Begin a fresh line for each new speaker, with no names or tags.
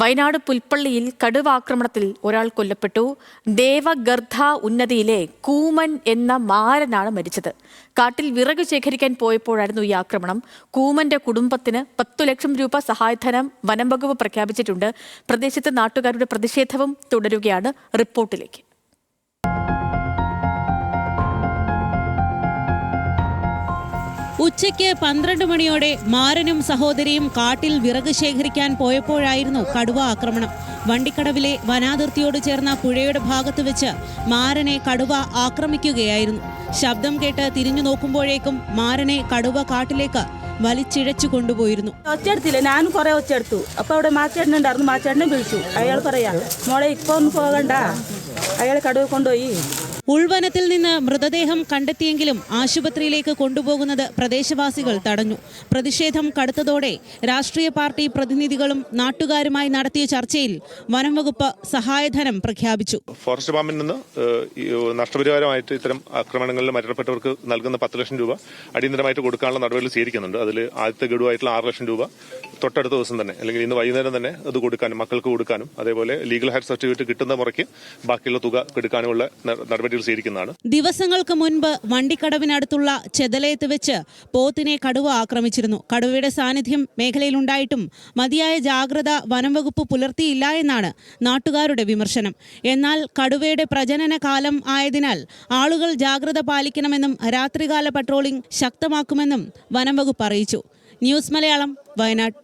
വയനാട് പുൽപ്പള്ളിയിൽ കടുവാക്രമണത്തിൽ ഒരാൾ കൊല്ലപ്പെട്ടു. ദേവഗർദ്ധ ഉന്നതിയിലെ കൂമൻ എന്ന മാരനാണ് മരിച്ചത്. കാട്ടിൽ വിറക് ശേഖരിക്കാൻ പോയപ്പോഴായിരുന്നു ഈ ആക്രമണം. കൂമന്റെ കുടുംബത്തിന് 10 ലക്ഷം രൂപ സഹായധനം വനം വകുപ്പ് പ്രഖ്യാപിച്ചിട്ടുണ്ട്. പ്രദേശത്ത് നാട്ടുകാരുടെ പ്രതിഷേധവും തുടരുകയാണ്. റിപ്പോർട്ടിലേക്ക്.
ഉച്ചയ്ക്ക് 12 മണിയോടെ മാരനും സഹോദരിയും കാട്ടിൽ വിറക് ശേഖരിക്കാൻ പോയപ്പോഴായിരുന്നു കടുവ ആക്രമണം. വണ്ടിക്കടവിലെ വനാതിർത്തിയോട് ചേർന്ന പുഴയുടെ ഭാഗത്ത് വെച്ച് മാരനെ കടുവ ആക്രമിക്കുകയായിരുന്നു. ശബ്ദം കേട്ട് തിരിഞ്ഞു നോക്കുമ്പോഴേക്കും മാരനെ കടുവ കാട്ടിലേക്ക് വലിച്ചിഴച്ചു കൊണ്ടുപോയിരുന്നു.
ഒച്ചെടുത്തില്ല, ഞാനും കുറെ ഒച്ചെടുത്തു. അപ്പൊ അവിടെ മാച്ചേട്ടനുണ്ടായിരുന്നു, മാച്ചേട്ടനെ വിളിച്ചു. അയാൾ പറയാ, മോളെ ഇപ്പൊ ഒന്നും പോകണ്ട, അയാൾ കടുവ കൊണ്ടുപോയി.
ഉൾവനത്തിൽ നിന്ന് മൃതദേഹം കണ്ടെത്തിയെങ്കിലും ആശുപത്രിയിലേക്ക് കൊണ്ടുപോകുന്നത് പ്രദേശവാസികൾ തടഞ്ഞു. പ്രതിഷേധം കടുത്തതോടെ രാഷ്ട്രീയ പാർട്ടി പ്രതിനിധികളും നാട്ടുകാരുമായി നടത്തിയ ചർച്ചയിൽ വനം വകുപ്പ് സഹായധനം പ്രഖ്യാപിച്ചു.
ഫോറസ്റ്റ് ഡിപ്പാർട്ട്മെന്റിൽ നിന്ന് നഷ്ടപരിഹാരമായിട്ട് ഇത്തരം ആക്രമണങ്ങളിൽ മരണപ്പെട്ടവർക്ക് നൽകുന്ന 10 ലക്ഷം രൂപ അടിയന്തരമായിട്ട് കൊടുക്കാനുള്ള നടപടികൾ സ്വീകരിക്കുന്നുണ്ട്. അതിൽ ആദ്യത്തെ ഗഡുവായിട്ടുള്ള 6 ലക്ഷം രൂപ തൊട്ടടുത്ത ദിവസം തന്നെ അല്ലെങ്കിൽ ഇന്ന് വൈകുന്നേരം തന്നെ അത് കൊടുക്കാനും മക്കൾക്ക് കൊടുക്കാനും അതേപോലെ ലീഗൽ ഹെഡ് സർട്ടിഫിക്കറ്റ് കിട്ടുന്ന മുറയ്ക്ക് ബാക്കിയുള്ള തുക എടുക്കാനുമുള്ള നടപടികൾ സ്വീകരിക്കുന്നതാണ്.
ദിവസങ്ങൾക്ക് മുൻപ് വണ്ടിക്കടവിനടുത്തുള്ള ചെതലയത്ത് വെച്ച് പോത്തിനെ കടുവ ആക്രമിച്ചിരുന്നു. കടുവയുടെ സാന്നിധ്യം മേഖലയിലുണ്ടായിട്ടും മതിയായ ജാഗ്രത വനം വകുപ്പ് പുലർത്തിയില്ല എന്നാണ് നാട്ടുകാരുടെ വിമർശനം. എന്നാൽ കടുവയുടെ പ്രജനന കാലം ആയതിനാൽ ആളുകൾ ജാഗ്രത പാലിക്കണമെന്നും രാത്രികാല പട്രോളിംഗ് ശക്തമാക്കുമെന്നും വനം വകുപ്പ് അറിയിച്ചു. ന്യൂസ് മലയാളം, വയനാട്.